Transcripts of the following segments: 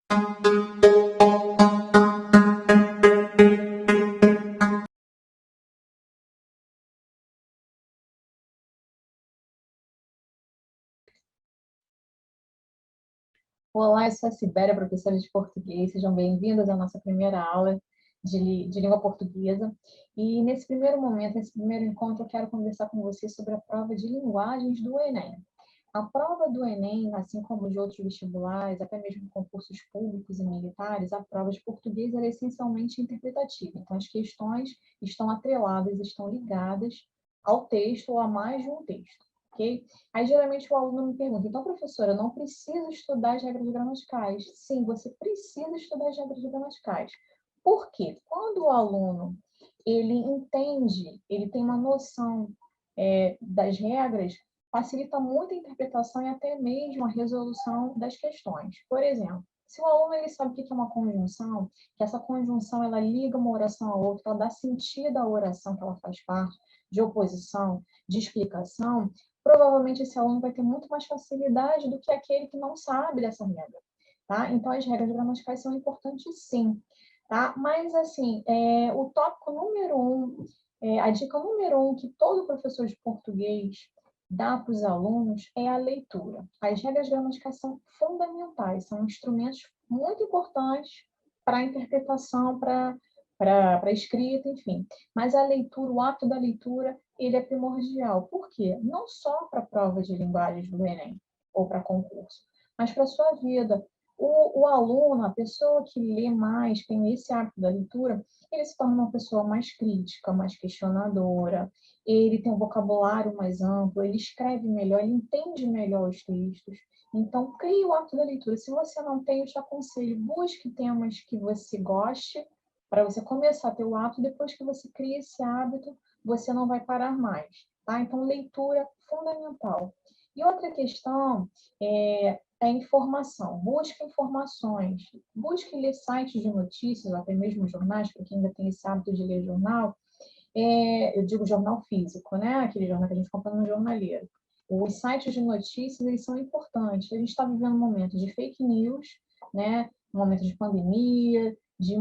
Olá, eu sou a Sibéria, professora de português. Sejam bem-vindos à nossa primeira aula de língua portuguesa. E nesse primeiro momento, nesse primeiro encontro, eu quero conversar com vocês sobre a prova de linguagens do Enem. A prova do Enem, assim como de outros vestibulares, até mesmo concursos públicos e militares, a prova de português é essencialmente interpretativa. Então, as questões estão atreladas, estão ligadas ao texto ou a mais de um texto. Ok? Aí, geralmente, o aluno me pergunta, então, professora, eu não preciso estudar as regras gramaticais? Sim, você precisa estudar as regras gramaticais. Por quê? Quando o aluno ele entende, ele tem uma noção das regras, facilita muito a interpretação e até mesmo a resolução das questões. Por exemplo, se o aluno ele sabe o que é uma conjunção, que essa conjunção ela liga uma oração à outra, ela dá sentido à oração que ela faz parte, de oposição, de explicação, provavelmente esse aluno vai ter muito mais facilidade do que aquele que não sabe dessa regra. Tá? Então, as regras gramaticais são importantes, sim. Tá? Mas, assim, o tópico número 1, a dica número 1 que todo professor de português dá para os alunos é a leitura. As regras gramaticais são fundamentais, são instrumentos muito importantes para a interpretação, para a escrita, enfim. Mas a leitura, o ato da leitura, ele é primordial. Por quê? Não só para a prova de linguagens do Enem ou para concurso, mas para a sua vida. O aluno, a pessoa que lê mais, tem esse hábito da leitura, ele se torna uma pessoa mais crítica, mais questionadora, ele tem um vocabulário mais amplo, ele escreve melhor, ele entende melhor os textos. Então, crie o hábito da leitura. Se você não tem, eu te aconselho, busque temas que você goste, para você começar a ter o hábito, depois que você cria esse hábito, você não vai parar mais. Tá? Então, leitura fundamental. E outra questão é informação. Busque informações. Busque ler sites de notícias, ou até mesmo jornais, para quem ainda tem esse hábito de ler jornal. Eu digo jornal físico, né? Aquele jornal que a gente compra no jornaleiro. Os sites de notícias, eles são importantes. A gente está vivendo um momento de fake news, né? Um momento de pandemia, de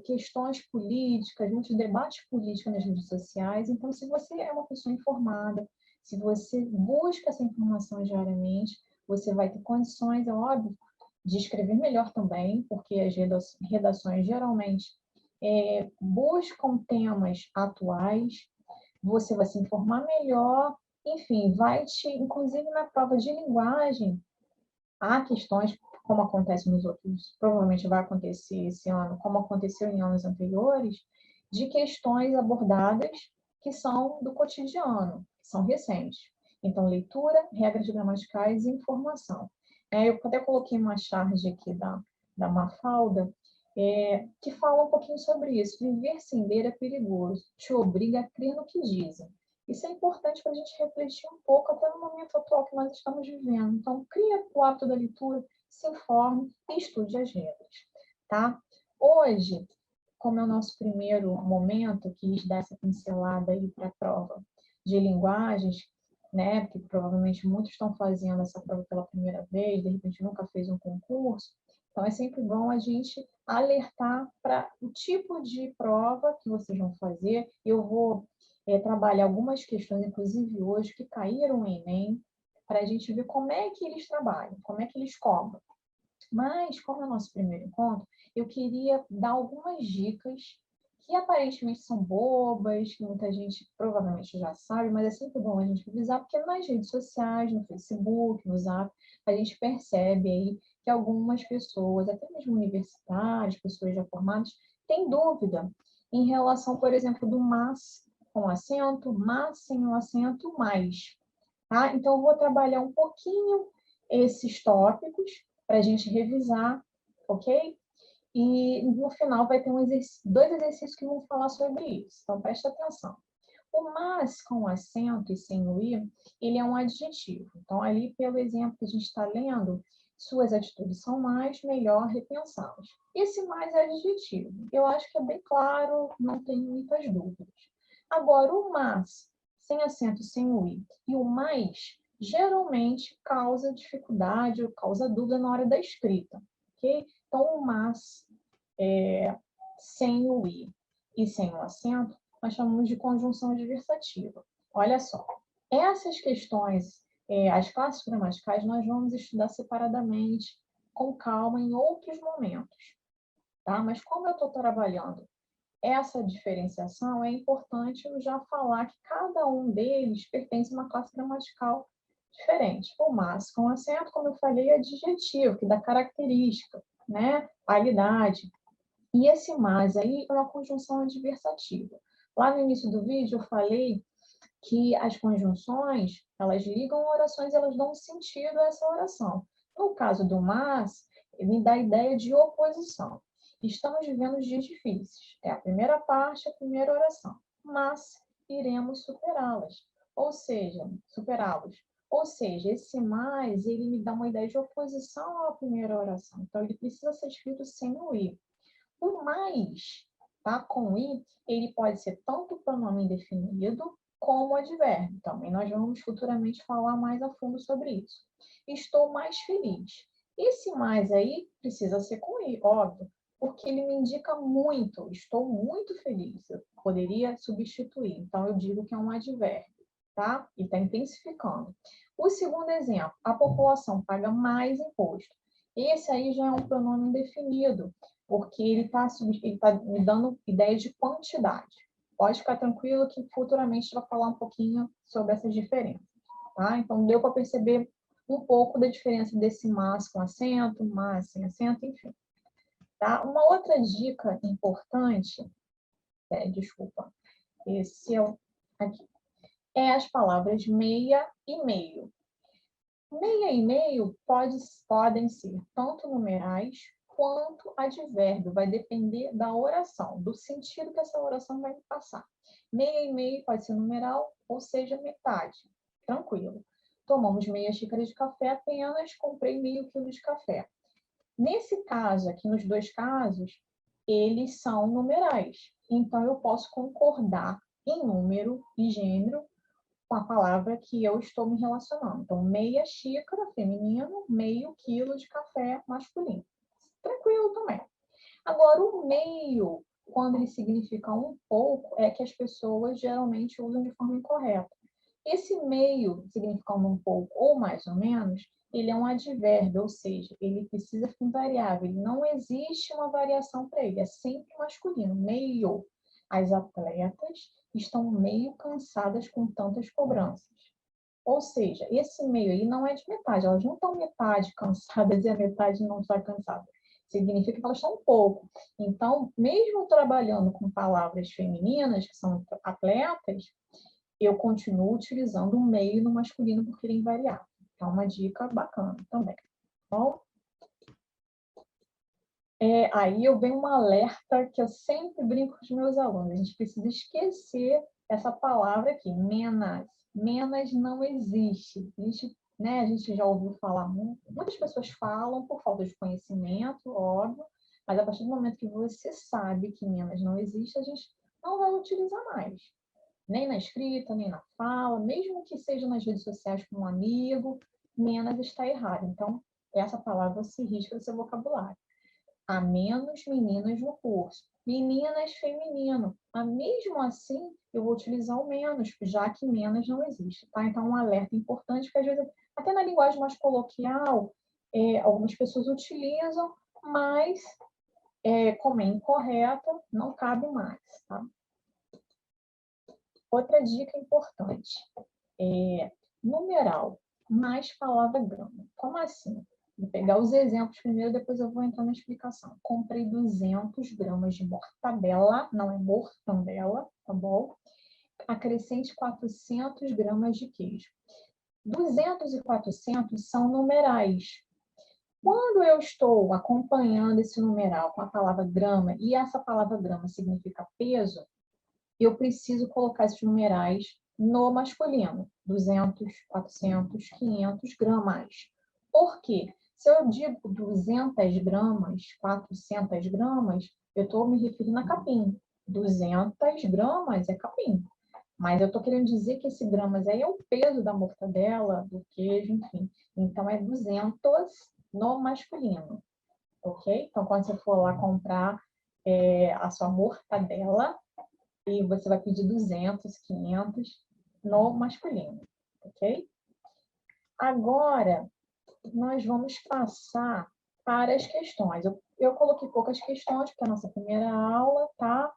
questões políticas, muitos debates políticos nas redes sociais. Então, se você é uma pessoa informada, se você busca essa informação diariamente, você vai ter condições, é óbvio, de escrever melhor também, porque as redações geralmente buscam temas atuais, você vai se informar melhor, enfim, inclusive na prova de linguagem, há questões, como acontece nos outros, provavelmente vai acontecer esse ano, como aconteceu em anos anteriores, de questões abordadas que são do cotidiano, que são recentes. Então, leitura, regras gramaticais e informação. Eu até coloquei uma charge aqui da Mafalda, que fala um pouquinho sobre isso. Viver sem ler é perigoso, te obriga a crer no que dizem. Isso é importante para a gente refletir um pouco até no momento atual que nós estamos vivendo. Então, cria o hábito da leitura, se informe e estude as regras. Tá? Hoje, como é o nosso primeiro momento, quis dar essa pincelada aí para a prova de linguagens, né? Porque provavelmente muitos estão fazendo essa prova pela primeira vez, de repente nunca fez um concurso. Então, é sempre bom a gente alertar para o tipo de prova que vocês vão fazer. Eu vou trabalhar algumas questões, inclusive hoje, que caíram no Enem, para a gente ver como é que eles trabalham, como é que eles cobram. Mas, como é o nosso primeiro encontro, eu queria dar algumas dicas que aparentemente são bobas, que muita gente provavelmente já sabe, mas é sempre bom a gente revisar, porque nas redes sociais, no Facebook, no Zap, a gente percebe aí que algumas pessoas, até mesmo universitários, pessoas já formadas, têm dúvida em relação, por exemplo, do mas com acento, mas sem o acento, mais. Tá? Então, eu vou trabalhar um pouquinho esses tópicos para a gente revisar, ok? E no final vai ter dois exercícios que vão falar sobre isso. Então, preste atenção. O mas com acento e sem o i, ele é um adjetivo. Então, ali pelo exemplo que a gente está lendo, suas atitudes são mais, melhor, repensá-las. Esse mais é adjetivo. Eu acho que é bem claro, não tenho muitas dúvidas. Agora, o mas, sem acento e sem o i, e o mais, geralmente causa dificuldade ou causa dúvida na hora da escrita, ok? Então, o mas sem o i e sem o acento, nós chamamos de conjunção adversativa. Olha só, essas questões, as classes gramaticais, nós vamos estudar separadamente, com calma, em outros momentos, tá? Mas como eu estou trabalhando essa diferenciação, é importante eu já falar que cada um deles pertence a uma classe gramatical diferente. O mas com acento, como eu falei, é adjetivo, que dá característica, né? Qualidade. E esse mas aí é uma conjunção adversativa. Lá no início do vídeo eu falei que as conjunções, elas ligam orações, elas dão sentido a essa oração. No caso do mas, me dá a ideia de oposição. Estamos vivendo dias difíceis. É a primeira parte, a primeira oração. Mas iremos superá-las. Ou seja, superá-los. Ou seja, esse mais, ele me dá uma ideia de oposição à primeira oração. Então, ele precisa ser escrito sem o i. O mais, tá? Com i, ele pode ser tanto pronome indefinido como advérbio. Também nós vamos futuramente falar mais a fundo sobre isso. Estou mais feliz. Esse mais aí precisa ser com i, óbvio, porque ele me indica muito. Estou muito feliz. Eu poderia substituir. Então, eu digo que é um advérbio, tá? E está intensificando. O segundo exemplo, a população paga mais imposto. Esse aí já é um pronome indefinido, porque ele tá me dando ideia de quantidade. Pode ficar tranquilo que futuramente a gente vai falar um pouquinho sobre essas diferenças, tá? Então, deu para perceber um pouco da diferença desse mas com acento, mas sem acento, enfim. Tá? Uma outra dica importante, desculpa, esse é o aqui, é as palavras meia e meio. Meia e meio podem ser tanto numerais quanto advérbio, vai depender da oração, do sentido que essa oração vai me passar. Meia e meio pode ser numeral, ou seja, metade. Tranquilo. Tomamos meia xícara de café, apenas comprei meio quilo de café. Nesse caso, aqui nos dois casos, eles são numerais. Então, eu posso concordar em número e gênero com a palavra que eu estou me relacionando. Então, meia xícara feminino, meio quilo de café masculino. Tranquilo também. Agora, o meio, quando ele significa um pouco, é que as pessoas geralmente usam de forma incorreta. Esse meio, significando um pouco ou mais ou menos, ele é um advérbio, ou seja, ele precisa ser invariável. Não existe uma variação para ele, é sempre masculino, meio. As atletas estão meio cansadas com tantas cobranças. Ou seja, esse meio aí não é de metade, elas não estão metade cansadas e a metade não está cansada. Significa que elas estão um pouco. Então, mesmo trabalhando com palavras femininas, que são atletas, eu continuo utilizando o meio no masculino porque ele é invariável. Então, uma dica bacana também. Bom, aí eu venho um alerta que eu sempre brinco com os meus alunos. A gente precisa esquecer essa palavra aqui, menas. Menas não existe. A gente já ouviu falar, muitas pessoas falam por falta de conhecimento, óbvio, mas a partir do momento que você sabe que menas não existe, a gente não vai utilizar mais. Nem na escrita, nem na fala, mesmo que seja nas redes sociais com um amigo, menos está errado. Então, essa palavra se risca do seu vocabulário. Há menos meninas no curso. Meninas feminino. Mas mesmo assim, eu vou utilizar o menos, já que menos não existe. Tá? Então, um alerta importante, que às vezes, até na linguagem mais coloquial, algumas pessoas utilizam, mas, como é incorreta, não cabe mais. Tá? Outra dica importante numeral mais palavra grama. Como assim? Vou pegar os exemplos primeiro, depois eu vou entrar na explicação. Comprei 200 gramas de mortadela, não é mortandela, tá bom? Acrescente 400 gramas de queijo. 200 e 400 são numerais. Quando eu estou acompanhando esse numeral com a palavra grama, e essa palavra grama significa peso, eu preciso colocar esses numerais no masculino. 200, 400, 500 gramas. Por quê? Se eu digo 200 gramas, 400 gramas, eu estou me referindo a capim. 200 gramas é capim. Mas eu estou querendo dizer que esse gramas aí é o peso da mortadela, do queijo, enfim. Então, é 200 no masculino, ok? Então, quando você for lá comprar a sua mortadela, e você vai pedir 200, 500 no masculino, ok? Agora, nós vamos passar para as questões. Eu coloquei poucas questões, porque é a nossa primeira aula, tá?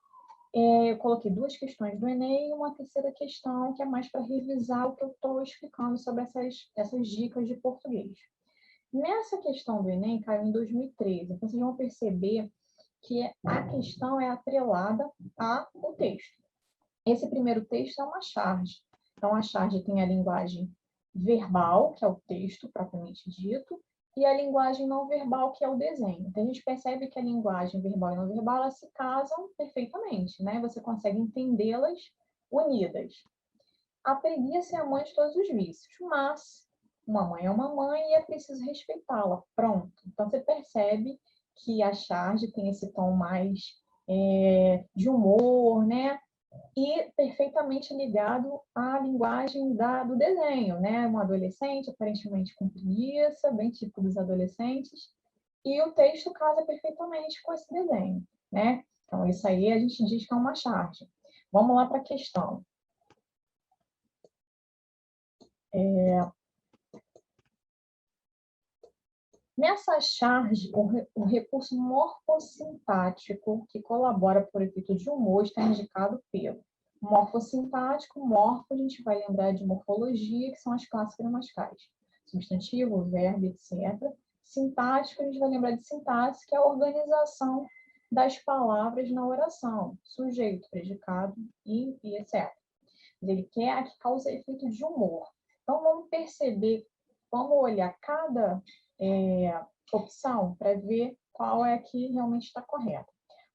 Eu coloquei 2 questões do Enem e uma terceira questão, que é mais para revisar o que eu estou explicando sobre essas dicas de português. Nessa questão do Enem, caiu em 2013, então vocês vão perceber que a questão é atrelada ao texto. Esse primeiro texto é uma charge. Então, a charge tem a linguagem verbal, que é o texto propriamente dito, e a linguagem não verbal, que é o desenho. Então, a gente percebe que a linguagem verbal e não verbal, elas se casam perfeitamente, né? Você consegue entendê-las unidas. A preguiça é a mãe de todos os vícios, mas uma mãe é uma mãe e é preciso respeitá-la. Pronto. Então, você percebe que a charge tem esse tom mais de humor, né? E perfeitamente ligado à linguagem do desenho, né? Um adolescente, aparentemente com preguiça, bem típico dos adolescentes, e o texto casa perfeitamente com esse desenho, né? Então, isso aí a gente diz que é uma charge. Vamos lá para a questão. Nessa charge, o recurso morfossintático que colabora por efeito de humor está indicado pelo morfossintático. Morfo, a gente vai lembrar de morfologia, que são as classes gramaticais. Substantivo, verbo, etc. Sintático, a gente vai lembrar de sintaxe, que é a organização das palavras na oração. Sujeito, predicado e etc. Ele quer a que causa efeito de humor. Então, vamos perceber, vamos olhar cada opção para ver qual é a que realmente está correta.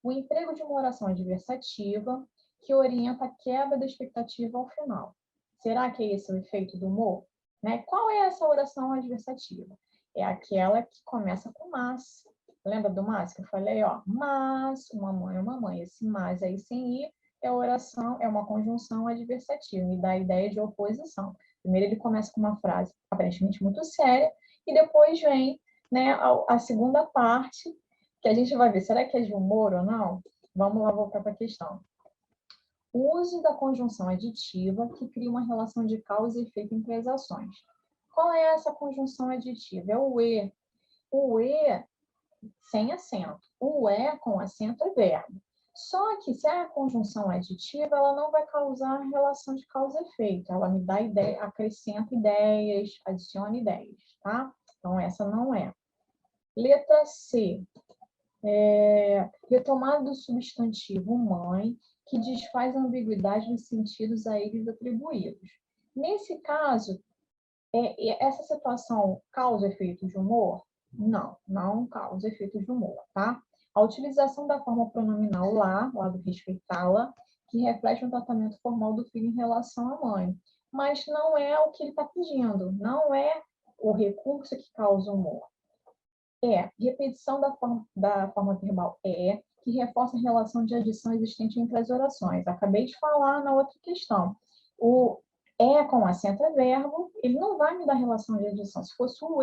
O emprego de uma oração adversativa que orienta a quebra da expectativa ao final. Será que esse é o efeito do humor? Né? Qual é essa oração adversativa? É aquela que começa com mas. Lembra do mas que eu falei? Ó, mas, uma mãe é uma mãe. Esse mas aí sem ir é oração, é uma conjunção adversativa, me dá a ideia de oposição. Primeiro ele começa com uma frase aparentemente muito séria e depois vem, né, a segunda parte, que a gente vai ver, será que é de humor ou não? Vamos lá voltar para a questão. O uso da conjunção aditiva que cria uma relação de causa e efeito entre as ações. Qual é essa conjunção aditiva? É o E. O E sem acento. O E com acento é verbo. Só que se a conjunção é aditiva, ela não vai causar relação de causa e efeito. Ela me dá ideia, acrescenta ideias, adiciona ideias, tá? Então, essa não é. Letra C. Retomada do substantivo mãe, que desfaz a ambiguidade dos sentidos a eles atribuídos. Nesse caso, essa situação causa efeito de humor? Não, não causa efeito de humor, tá? A utilização da forma pronominal lá do respeitá-la, que reflete um tratamento formal do filho em relação à mãe. Mas não é o que ele está pedindo, não é o recurso que causa humor. Repetição da forma verbal que reforça a relação de adição existente entre as orações. Acabei de falar na outra questão. O com acento é verbo, ele não vai me dar relação de adição. Se fosse o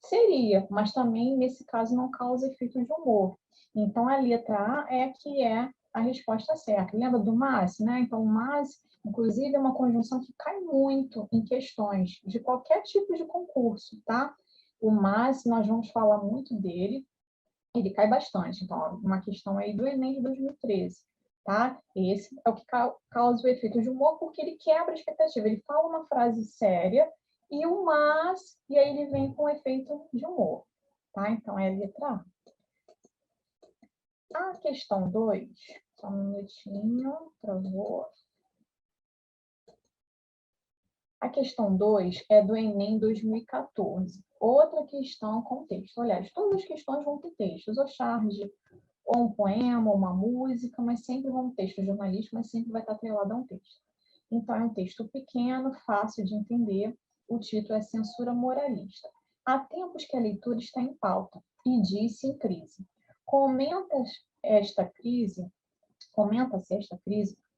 seria, mas também, nesse caso, não causa efeito de humor. Então, a letra A é que é a resposta certa. Lembra do mas, né? Então, o mas, inclusive, é uma conjunção que cai muito em questões de qualquer tipo de concurso, tá? O mas, nós vamos falar muito dele, ele cai bastante. Então, uma questão aí do Enem de 2013, tá? Esse é o que causa o efeito de humor, porque ele quebra a expectativa. Ele fala uma frase séria e o mas, e aí ele vem com o efeito de humor, tá? Então, é a letra A. A questão 2, só um minutinho, travou. A questão 2 é do Enem 2014. Outra questão com texto. Aliás, todas as questões vão ter textos, ou charge, ou um poema, ou uma música, mas sempre vão ter texto jornalístico, mas sempre vai estar atrelado a um texto. Então, é um texto pequeno, fácil de entender. O título é Censura Moralista. Há tempos que a leitura está em pauta e diz-se em crise. Comenta-se esta crise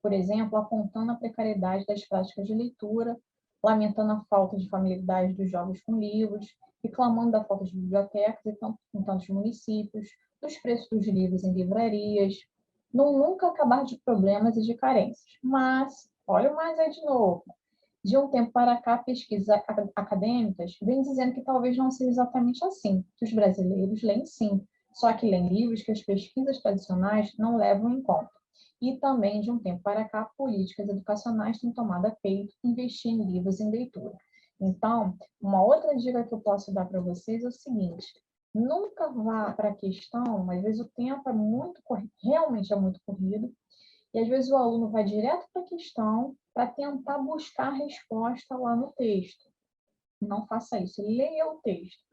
por exemplo, apontando a precariedade das práticas de leitura, lamentando a falta de familiaridade dos jovens com livros, reclamando da falta de bibliotecas em tantos municípios, dos preços dos livros em livrarias, não nunca acabar de problemas e de carências. Mas, olha o mais aí de novo, de um tempo para cá, pesquisas acadêmicas vêm dizendo que talvez não seja exatamente assim, que os brasileiros leem sim, só que leem livros que as pesquisas tradicionais não levam em conta. E também, de um tempo para cá, políticas educacionais têm tomado a peito investir em livros em leitura. Então, uma outra dica que eu posso dar para vocês é o seguinte: nunca vá para a questão, às vezes o tempo é muito corrido, realmente é muito corrido, e às vezes o aluno vai direto para a questão para tentar buscar a resposta lá no texto. Não faça isso, leia o texto,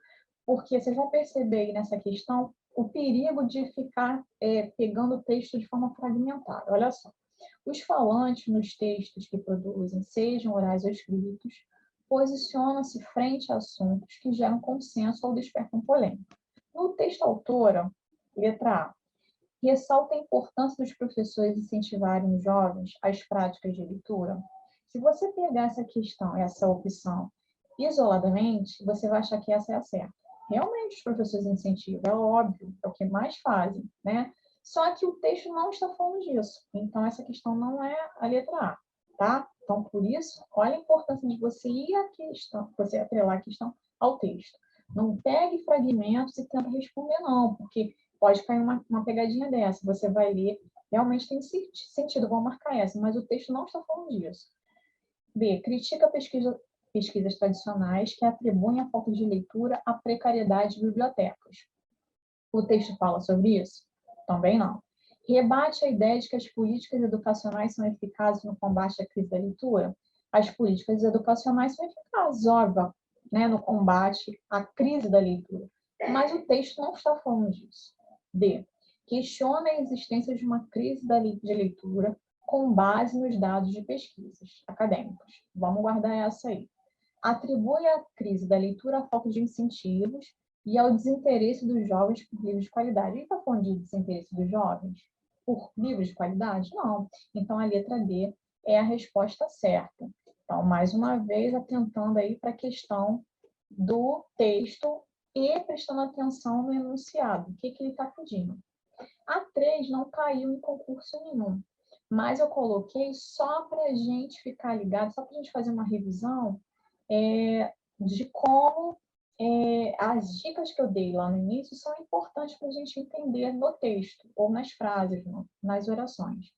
porque você vai perceber aí nessa questão o perigo de ficar pegando o texto de forma fragmentada. Olha só, os falantes nos textos que produzem, sejam orais ou escritos, posicionam-se frente a assuntos que geram consenso ou despertam polêmica. No texto autora, letra A, ressalta a importância dos professores incentivarem os jovens às práticas de leitura. Se você pegar essa questão, essa opção, isoladamente, você vai achar que essa é a certa. Realmente, os professores incentivam, é óbvio, é o que mais fazem, né? Só que o texto não está falando disso. Então, essa questão não é a letra A, tá? Então, por isso, olha a importância de você ir à questão, você atrelar a questão ao texto. Não pegue fragmentos e tenta responder, não, porque pode cair uma pegadinha dessa. Você vai ler, realmente tem sentido, vou marcar essa, mas o texto não está falando disso. B. Critica pesquisas tradicionais que atribuem a falta de leitura à precariedade de bibliotecas. O texto fala sobre isso? Também não. Rebate a ideia de que as políticas educacionais são eficazes no combate à crise da leitura? As políticas educacionais são eficazes, óbvio, né, no combate à crise da leitura. Mas o texto não está falando disso. D. Questiona a existência de uma crise de leitura com base nos dados de pesquisas acadêmicas. Vamos guardar essa aí. Atribui a crise da leitura à falta de incentivos e ao desinteresse dos jovens por livros de qualidade. Ele está falando de desinteresse dos jovens por livros de qualidade? Não. Então, a letra D é a resposta certa. Então, mais uma vez, atentando aí para a questão do texto e prestando atenção no enunciado. O que ele está pedindo? A 3 não caiu em concurso nenhum, mas eu coloquei só para a gente ficar ligado, só para a gente fazer uma revisão de como as dicas que eu dei lá no início são importantes para a gente entender no texto, ou nas frases, nas orações.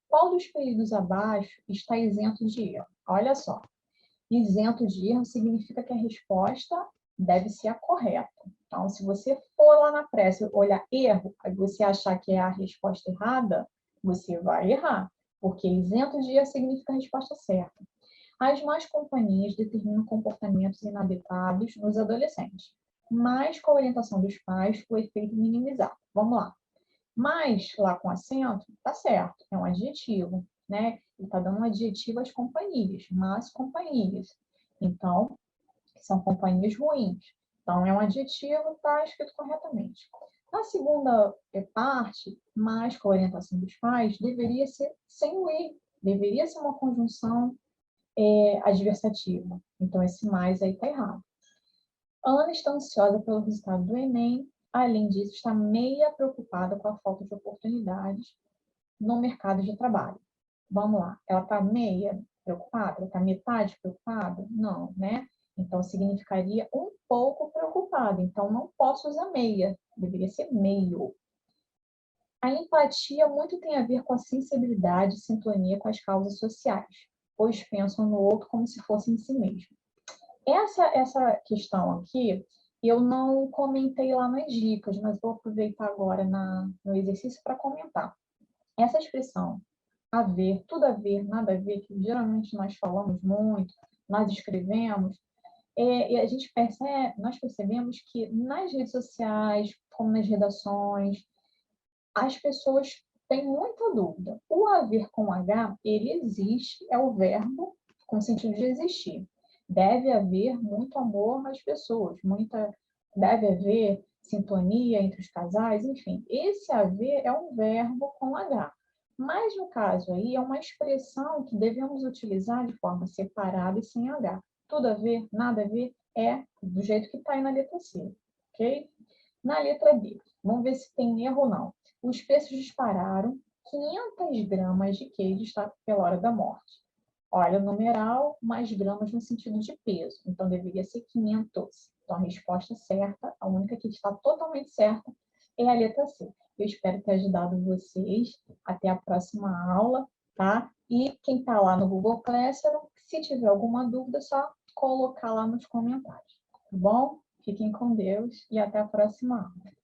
Qual dos períodos abaixo está isento de erro? Olha só, isento de erro significa que a resposta deve ser a correta. Então, se você for lá na pressa olhar erro, aí você achar que é a resposta errada, você vai errar, porque isento de erro significa a resposta certa. As más companhias determinam comportamentos inadequados nos adolescentes, mas com a orientação dos pais, o efeito minimizado. Vamos lá. Mas, lá com acento, tá certo, é um adjetivo, né? Ele está dando um adjetivo às companhias, más companhias. Então, são companhias ruins. Então, é um adjetivo, está escrito corretamente. Na segunda parte, mais com a orientação dos pais, deveria ser sem o e, deveria ser uma conjunção adversativa. Então, esse mais aí está errado. A Ana está ansiosa pelo resultado do Enem. Além disso, está meia preocupada com a falta de oportunidades no mercado de trabalho. Vamos lá. Ela está meia preocupada? Ela está metade preocupada? Não, né? Então, significaria um pouco preocupada. Então, não posso usar meia. Deveria ser meio. A empatia muito tem a ver com a sensibilidade e sintonia com as causas sociais, pois pensam no outro como se fosse em si mesmo. Essa questão aqui, eu não comentei lá nas dicas, mas vou aproveitar agora no exercício para comentar. Essa expressão, haver, tudo a ver, nada a ver, que geralmente nós falamos muito, nós escrevemos, e a gente nós percebemos que nas redes sociais, como nas redações, as pessoas têm muita dúvida. O haver com H, ele existe, é o verbo com sentido de existir. Deve haver muito amor nas pessoas, deve haver sintonia entre os casais, enfim. Esse haver é um verbo com H. Mas, no caso aí, é uma expressão que devemos utilizar de forma separada e sem H. Tudo a ver, nada a ver, é do jeito que está aí na letra C, ok? Na letra D, vamos ver se tem erro ou não. Os preços dispararam 500 gramas de queijo está pela hora da morte. Olha, numeral mais gramas no sentido de peso. Então, deveria ser 500. Então, a resposta certa, a única que está totalmente certa, é a letra C. Eu espero ter ajudado vocês. Até a próxima aula, tá? E quem está lá no Google Classroom, se tiver alguma dúvida, é só colocar lá nos comentários, tá bom? Fiquem com Deus e até a próxima aula.